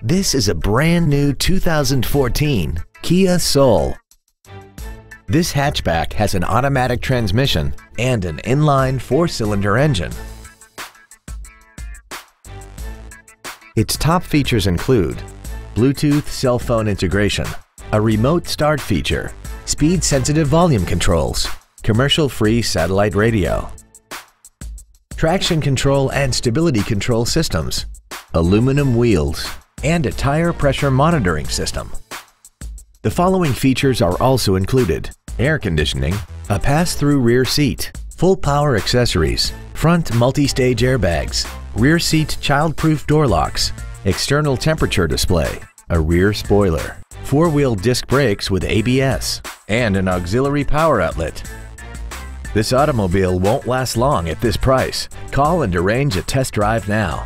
This is a brand new 2014 Kia Soul. This hatchback has an automatic transmission and an inline 4-cylinder engine. Its top features include Bluetooth cell phone integration, a remote start feature, speed-sensitive volume controls, commercial-free satellite radio, traction control and stability control systems, aluminum wheels, and a tire pressure monitoring system. The following features are also included: air conditioning, a pass-through rear seat, full power accessories, front multi-stage airbags, rear seat child-proof door locks, external temperature display, a rear spoiler, 4-wheel disc brakes with ABS, and an auxiliary power outlet. This automobile won't last long at this price. Call and arrange a test drive now.